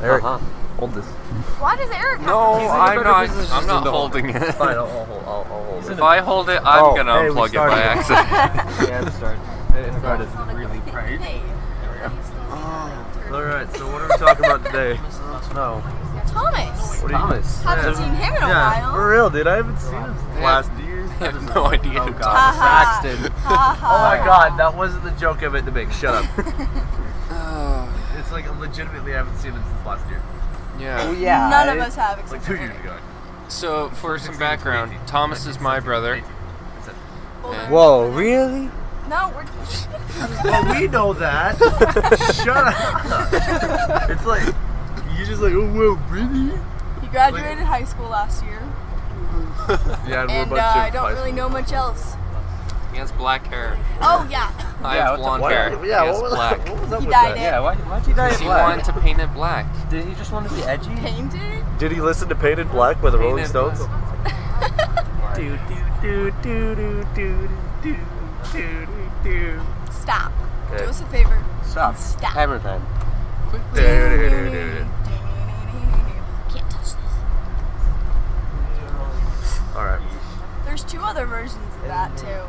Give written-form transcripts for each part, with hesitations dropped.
Eric, hold this. Why does Eric have No, to I'm not holding it. Fine, I'll hold it. If I hold it, I'm gonna unplug it by accident. Yeah, it started really bright. Alright, so what are we talking about today? No. Thomas. Thomas. Haven't seen him in a while. For real, dude. I haven't seen him since last year. I have no idea. Oh god, Braxton. Oh my god, that wasn't the joke I meant to make. Shut up. It's like legitimately I haven't seen him since last year. Yeah. Oh yeah. None of us have except like 2 years ago. So for some background, Thomas is my brother. Whoa, really? No, we're. Well, we know that. Shut up. It's like you just like, oh well, really? He graduated high school last year. Yeah, and we're a And bunch of I don't high really school. know much else. He has black hair. Oh yeah. I have blonde hair. Yeah, he has black. What was up He with dyed that? it. Yeah, why'd you dye it He black? wanted to paint it black. Did he just want to be edgy? Painted? Did he listen to Painted Black by the Rolling Painted Stones? Stop. Okay. Do us a favor. Stop. Stop. Hammer time. Can't touch this. Alright. There's 2 other versions of that too.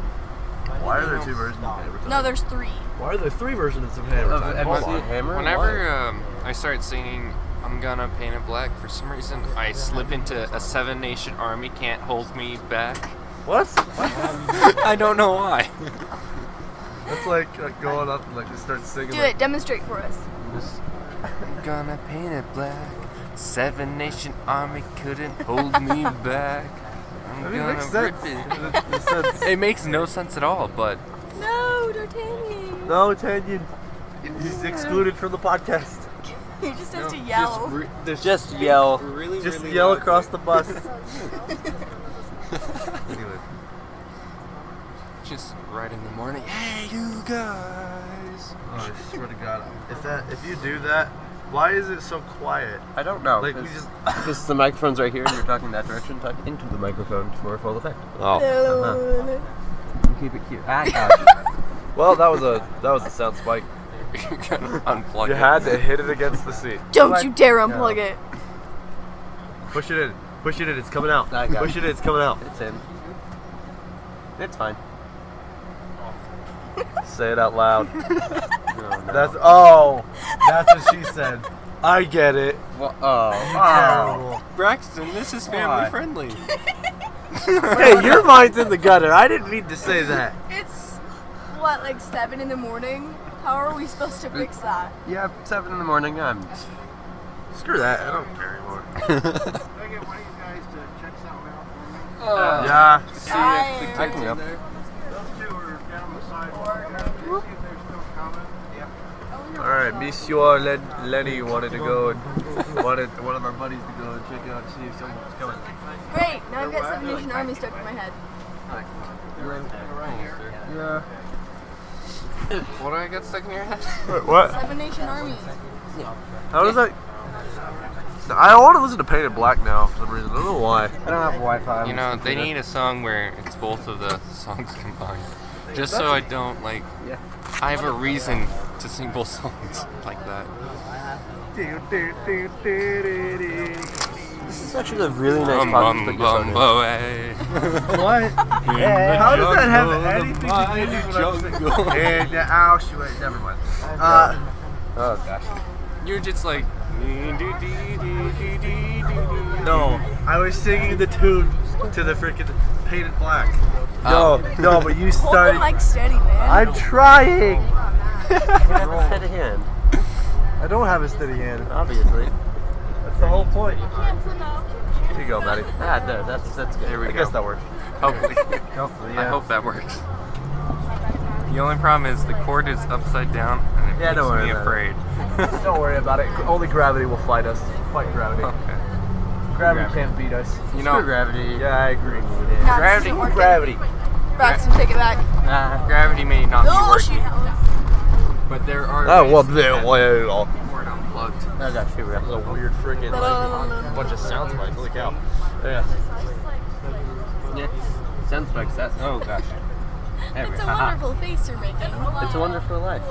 Why are there 2 versions of Hammer Time? No, there's 3. Why are there 3 versions of Hammer Time? Whenever I start singing I'm gonna paint it black, for some reason I slip into a 7 Nation Army can't hold me back. What? I don't know why. That's like going up and like just start singing. Do like, it. Demonstrate for us. I'm gonna paint it black. 7 Nation Army couldn't hold me back. I'm I mean, it gonna makes rip sense. it. It makes no sense at all, but No, D'Artagnan. No, Tanyan. He's excluded from the podcast. He just has to yell. Just yell. Really, Just really yell loud. across the bus. Anyway. Just right in the morning. Hey, you guys. Oh, I swear to God. If you do that, why is it so quiet? I don't know. Like we just Because the microphone's right here and you're talking that direction, talk into the microphone for full effect. Oh. Keep it cute. Ah, gosh. Well, that was a sound spike. You're gonna unplug You it. had to hit it against the seat. Don't you dare unplug it. Push it in. Push it in. It's coming out. I got Push it in. It's coming out. It's in. It's fine. Say it out loud. Oh, no. That's what she said. I get it. Well, Terrible. Braxton, this is family friendly. Hey, your mind's in the gutter. I didn't mean to say that. It's what, like 7 in the morning? How are we supposed to fix that? Yeah, 7 in the morning. I'm. Screw that. I don't care anymore. Yeah. Yeah. See Hi. if the I can go. All right, Monsieur Lenny wanted to go and wanted one of our buddies to go and check it out and see if someone was coming. Great, now I've got 7 Nation Army stuck in my head. Yeah. What do I got stuck in your head? What? 7 Nation Army. How does that? I want to listen to Painted Black now for some reason. I don't know why. I don't have Wi-Fi. You know, they need a song where it's both of the songs combined. Just so I don't, like, Yeah. I have a reason to sing both songs like that. This is actually a really nice podcast to put your phone in. Away. What? How does that have anything to do with what I'm saying? And Auschwitz. Never mind. Oh gosh. You're just like. No, I was singing the tune to the freaking Painted Black. No, but you Hold the started. mic steady, man. I'm trying. Steady hand. I don't have a steady hand. Obviously. That's the whole point. Here you go, Maddie. Ah, no, that's good. Here we I go. guess that works. Hopefully. Hopefully, I hope that works. The only problem is the cord is upside down and it Yeah, don't makes worry me about afraid. Don't worry about it. Only gravity will fight us. Fight gravity. Okay. Gravity can't beat us. You know, Screw gravity. Yeah, I agree. Nah, this Gravity. isn't working. Gravity. Braxton, take it back. gravity may not be Oh, working, shit. but there are Oh, ways well, to well, get well. cord unplugged. That's actually real. That's a weird freaking like, bunch of sound spikes. Holy cow. Yeah. Yeah. Sounds like that. Oh gosh. There we It's a go. wonderful face you're making. It's a wonderful life.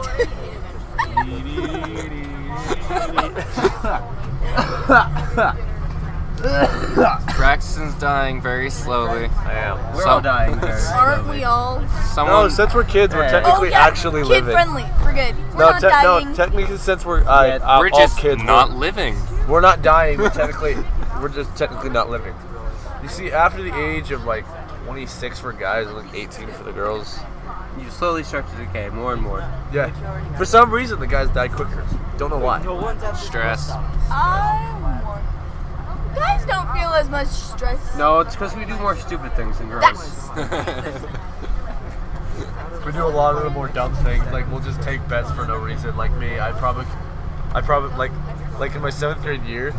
Braxton's dying very slowly. I am. We're all dying very Aren't we all? Someone, No, since we're kids, we're Hey. technically actually kid living. friendly. We're good. We're No, not dying. no, technically since we're we're all just kids, not living. we're not dying. We're just technically not living. You see, after the age of like 26 for guys and like 18 for the girls, You slowly start to decay more and more. yeah. For some reason, the guys die quicker. Don't know why. Stress. Guys don't feel as much stress. No, it's because we do more stupid things than girls. We do a lot of the more dumb things. Like we'll just take bets for no reason. Like me, I probably like in my 7th grade year,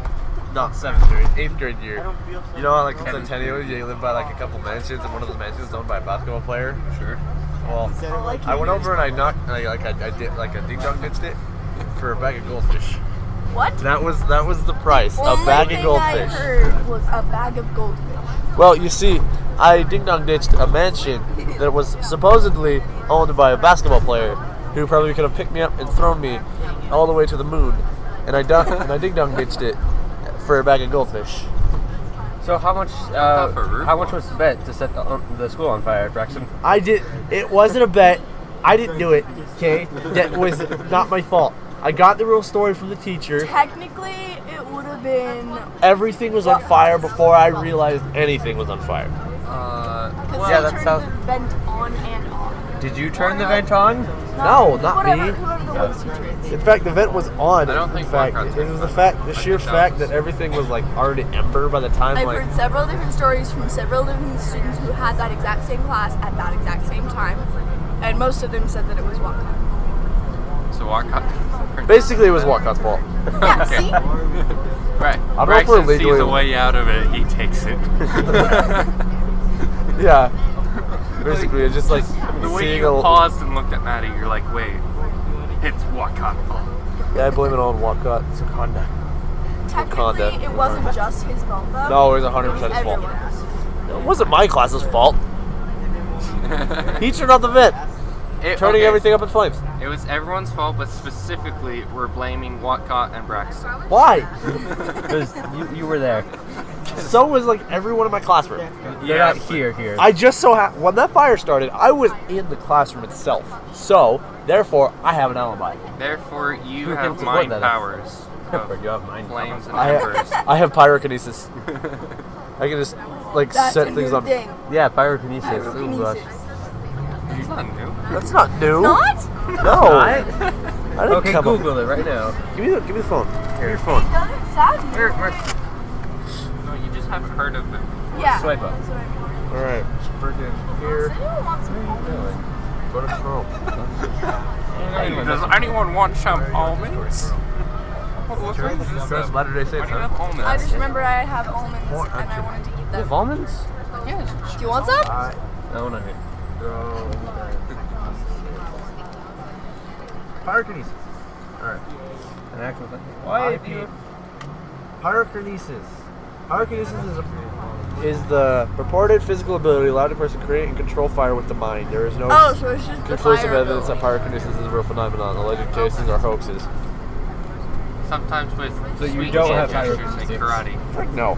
not 7th grade, 8th grade year. You know how like in Centennial you live by like a couple mansions, and one of those mansions is owned by a basketball player. Sure. Well, I went over and I did like a ding dong ditched it for a bag of goldfish. What? That was the price. Only a bag thing of goldfish. I heard was a bag of goldfish. Well, you see, I ding dong ditched a mansion that was supposedly owned by a basketball player who probably could have picked me up and thrown me all the way to the moon, and I ding dong ditched it for a bag of goldfish. So how much was the bet to set the school on fire, Braxton? It wasn't a bet. I didn't do it. Okay, that was not my fault. I got the real story from the teacher. Technically, it would have been. Everything was on fire before I realized anything was on fire. Because yeah, they that turned sounds- the vent on and off. Did you turn the vent on? No, not whatever, me. Whoever the worst teacher is. In fact, the vent was on. I don't think in fact, Walcott's it was the sheer fact that everything was like already ember by the time I've like. heard several different stories from several different students who had that exact same class at that exact same time, and most of them said that it was Walcott. So Walcott. Basically, it was Walcott's fault. Yeah, see? Right. I don't know if we're Braxton sees legally- a way out of it. He takes it. Yeah. Basically, it's just like The way seeing you a. paused and looked at Maddie, you're like, wait, it's Walcott's fault. Yeah, I blame it on Walcott. Wakanda. Technically, it wasn't just his fault though. No, it was It 100% was his fault. everyone's. It wasn't my class's fault. He turned off the vent, turning everything up in flames. It was everyone's fault, but specifically, we're blaming Walcott and Braxton. Why? Because you were there. So was like everyone in my classroom. You're not here. I just when that fire started, I was in the classroom itself. So, therefore, I have an alibi. Therefore, you Who can have support mind that? powers. of You have mind flames and I embers. have pyrokinesis. I can just like That's set a things new on. thing. Yeah, pyrokinesis. Ooh, gosh. Pyrokinesis. It's not new. That's not new. Not? No. I didn't Okay, come Google it right now. Give me the phone. Give me your phone. It doesn't sound new. No, you just haven't heard of it. Yeah. Swipe up. That's what I mean. All right. Freaking Does here. anyone want some almonds? Go to Chrome. Does anyone want some almonds? First Latter-day Saints, I huh? have almonds. I just remember I have almonds and I wanted to eat You them. have almonds? Yes. Do you want some? No, not here. Pyrokinesis. Alright. An actual thing. Pyrokinesis. Pyrokinesis is the purported physical ability allowed a person to create and control fire with the mind. There is no Oh, so it's just the conclusive fire evidence that ability. pyrokinesis is a real phenomenon. Alleged cases are hoaxes. Sometimes with So you sweet don't have gestures pyrokinesis. like karate. Frick no.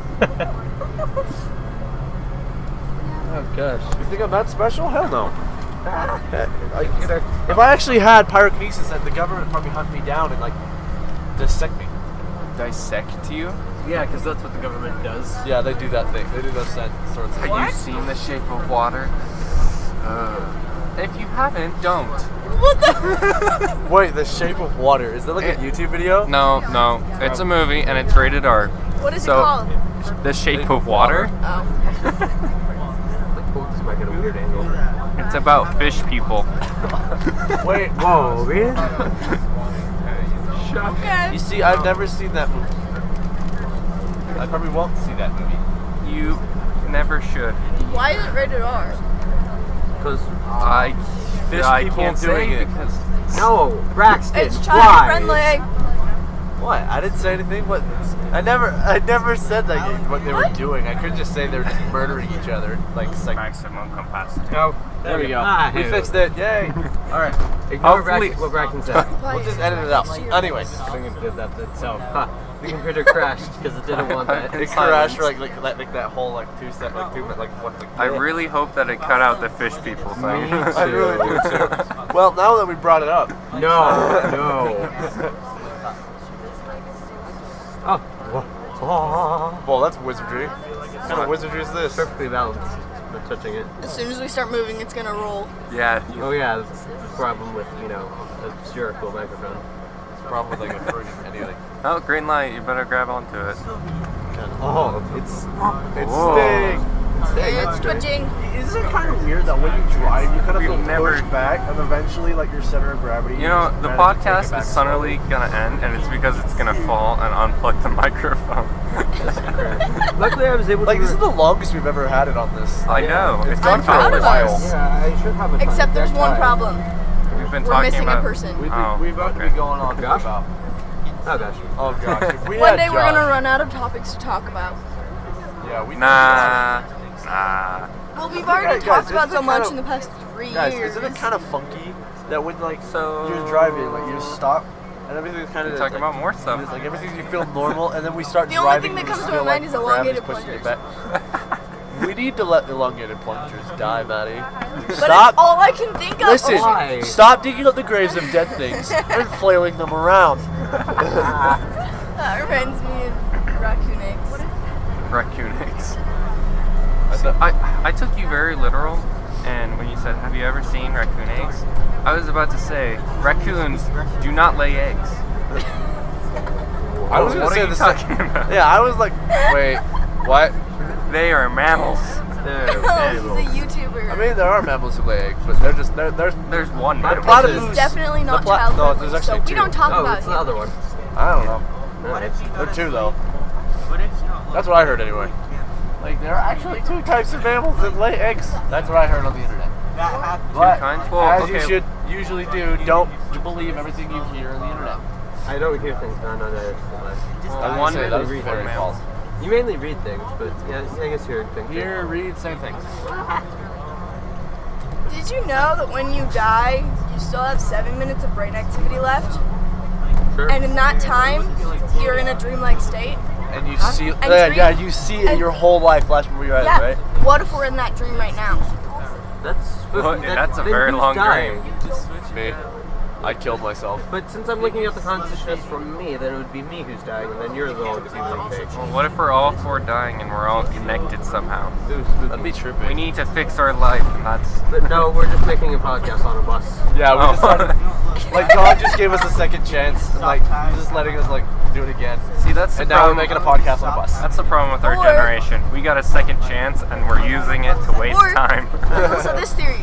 Oh gosh. You think I'm that special? Hell no. If I actually had pyrokinesis, then the government would probably hunt me down and like dissect me. Dissect you? Yeah, because that's what the government does. Yeah, they do that thing. They do those sorts of things. Have you seen The Shape of Water? If you haven't, don't. What the? Wait, The Shape of Water. Is that like a YouTube video? No, it's a movie and it's rated R. What is So- it called? The Shape of Water? Oh. This might get a weird angle. It's about fish people. Wait, Whoa, man. Okay. you see, I've never seen that movie. I probably won't see that movie. You never should. Why is it rated R? Because I fish people can't doing say it. because No, Braxton. It's child friendly. What? I didn't say anything. What? I never said that what they were doing. I could just say they were just murdering each other, like maximum capacity. No. There we go. we fixed it. Yay! All right. Ignore Hopefully- what Braxton said. We'll just edit it out. Anyways, I think it did that itself. Huh. The computer crashed because it didn't want that. It crashed for like that whole like 2 second, like 2 minutes, like what? I really hope that it cut out the fish people thing. I really do too. Well, now that we brought it up. No. Oh. Well, that's wizardry. What kind of wizardry is this? Perfectly balanced. Not touching it. As soon as we start moving, it's gonna roll. Yeah. Oh yeah, that's the problem with, you know, a spherical microphone. It's a problem with like a friggin' anything. Oh, green light. You better grab onto it. Oh, it's staying. It's twitching. Isn't it kind of weird that when you drive, you kind of feel pushed back, and eventually, like, your center of gravity... You know, the podcast is suddenly going to end, and it's because it's going to fall and unplug the microphone. Luckily, I was able to... Like, this is the longest we've ever had it on this. I know. It's gone gone for a while. Yeah, I should have a Except there's one problem. We've been We're talking missing about... a person. We've about to be going on Gosh. about... Oh gosh. Oh gosh. If we One had day we're Josh- gonna run out of topics to talk about. Yeah, we Nah. Well, we've already Guys, talked about isn't so it much kind in the past 3 Guys, years. isn't it kind of funky that when like So- you're driving, like you just stop and everything's kind of We're talking about more stuff. It's like everything you feel normal, and then we start The only driving. thing that and comes you to feel my mind like is elongated gravity's pushing you plungers. back. We need to let elongated plungers die, Maddie. But Stop. it's all I can think of. Listen, Why? stop digging up the graves of dead things and flailing them around. That reminds me of raccoon eggs. Raccoon eggs. I took you very literal, and when you said, have you ever seen raccoon eggs? I was about to say, raccoons do not lay eggs. I was gonna What say are you the talking about? Yeah, I was like, wait, what? They are mammals. Oh, he's a YouTuber. I mean, there are mammals who lay eggs, but they're just There's one The mammal. platypus. It's definitely not No, child-friendly, there's actually so we two. don't talk Oh, about it's the him. other one. I don't know. Nice. There are two though. That's what I heard anyway. Like there are actually two types of mammals that lay eggs. That's what I heard on the internet. But kinds? Well, as okay. you should usually do, don't believe everything you hear on the internet. I don't hear things. No, that's I One say that was read very them. false. You mainly read things, but yeah, I guess you're thinking. Hear, read, same things. Did you know that when you die, you still have 7 minutes of brain activity left? Sure. And in that time, you're in a dreamlike state? And you see, dream- you see it your whole life flash before your eyes, Yeah. right? What if we're in that dream right now? That's a then very who's long dying? dream. Me, I killed myself. But since I'm looking at the consciousness from me, then it would be me who's dying, and then you're the one who's being fake. Well, what if we're all four dying and we're all connected somehow? Ooh, That'd be spooky. trippy. We need to fix our life, and that's... But no, we're just making a podcast on a bus. Yeah, we Oh. decided. Like God just gave us a second chance, and like He's just letting us like do it again. See, that's the And now we're problem. making a podcast on a bus. That's the problem with our Or- generation. We got a second chance, and we're using it to waste Or- time. So this theory,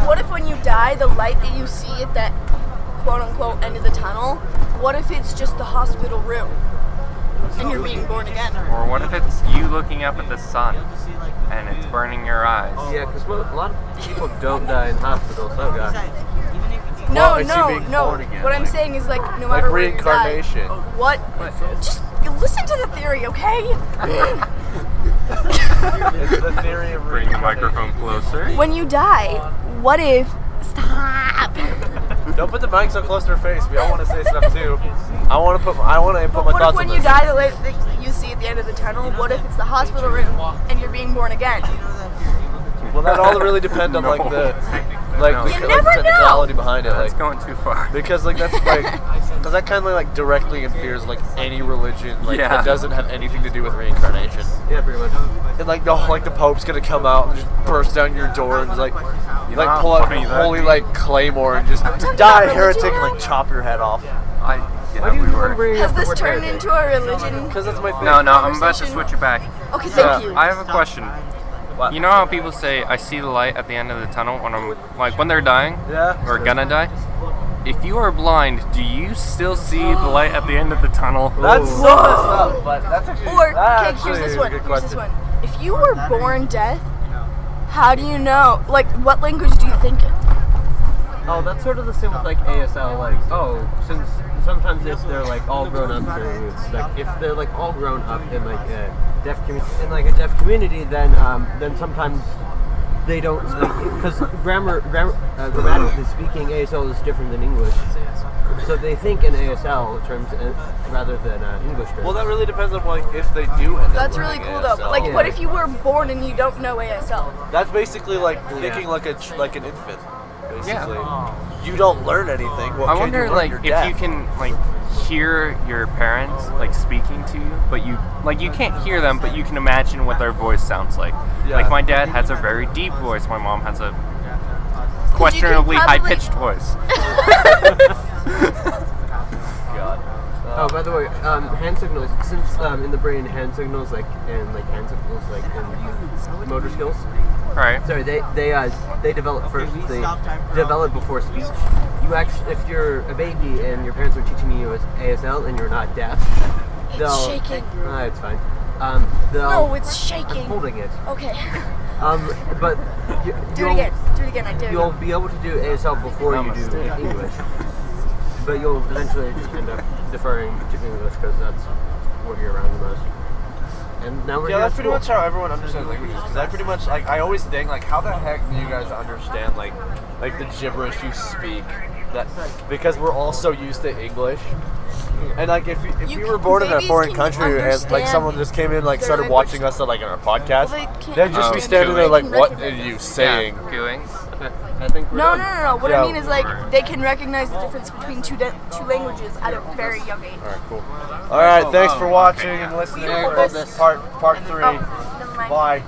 what if when you die, the light that you see at that quote-unquote end of the tunnel, what if it's just the hospital room and you're being born again? Or what if it's you looking up at the sun, and it's burning your eyes? Yeah, because a lot of people don't die in hospitals. Oh gosh. No, Well, it's you no, being no. born again, What I'm like- saying is like no Like matter where you die, reincarnation. what? Just listen to the theory, okay? It's the theory of Bring the reincarnation. microphone closer. When you die, what if? Stop. Don't put the mic so close to her face. We all want to say stuff too. I want to input my What if thoughts when on you this. die, the light that you see at the end of the tunnel, what if it's the hospital room and you're being born again? Well, that all really depend on like the like No. the, You like, never the technicality behind it. That's Like going too far. because like that's like because that kind of like directly interferes like any religion like Yeah. that doesn't have anything to do with reincarnation. Yeah, pretty much. And like the Pope's gonna come out and just burst down your door and just, like You know like how pull out funny your that'd holy be? like claymore and just talking die about heretic religion and like chop your head off. Yeah, Why do you we keep on were. bringing Has up the this word turned heretic? into a religion? Because that's my thing. No, I'm about to Conversation. switch it back. Okay, thank Yeah. you. I have a question. What? You know how people say, I see the light at the end of the tunnel when I'm, like, when they're dying? Yeah. Or gonna die? If you are blind, do you still see the light at the end of the tunnel? That's so messed up, but that's actually Or that's okay, here's actually this a one. good Here's this question. one. If you were born deaf, how do you know? Like, what language do you think in? Oh, that's sort of the same with like ASL. Like, oh, since sometimes if they're like all grown up, like if they're like all grown up in like a deaf community, then sometimes they don't speak because grammatically speaking, ASL is different than English. So they think in ASL terms rather than English terms. Well, that really depends on like if they do end up That's really learning cool though. ASL. But like, what if you were born and you don't know ASL? That's basically like thinking like an infant. Basically, Yeah. you don't learn anything. What I can wonder you learn? like You're if deaf. you can like hear your parents like speaking to you, but you can't hear them, but you can imagine what their voice sounds like. Yeah. Like my dad has a very deep voice. My mom has a questionably probably- high-pitched voice. God. Oh, by the way, hand signals. Since in the brain, hand signals in motor skills. Right. Sorry, they develop first. They develop before speech. You actually, if you're a baby and your parents are teaching you ASL and you're not deaf, they'll. It's shaking. It's fine. No, it's I'm shaking. holding it. Okay. But Do it again. Do it again. I dare you. You'll be able to do ASL before you do English. But you'll eventually just end up deferring to English because that's what you're around the most. And now we're Yeah, here that's at pretty school. much how everyone understands languages. Because I pretty much like I always think like, how the heck do you guys understand like the gibberish you speak? That because we're all so used to English. And like if we were born in a babies foreign can country and like understand someone just came in like their started language. watching us on like on our podcast, Well, they can't they'd just be standing there like, what are you saying? Yeah, gooing. I think we're No. done. What Yeah. I mean is like they can recognize the difference between two languages at a very young age. All right, cool. All right, thanks for watching and listening Beautiful. for part 3. Oh, never mind. Bye.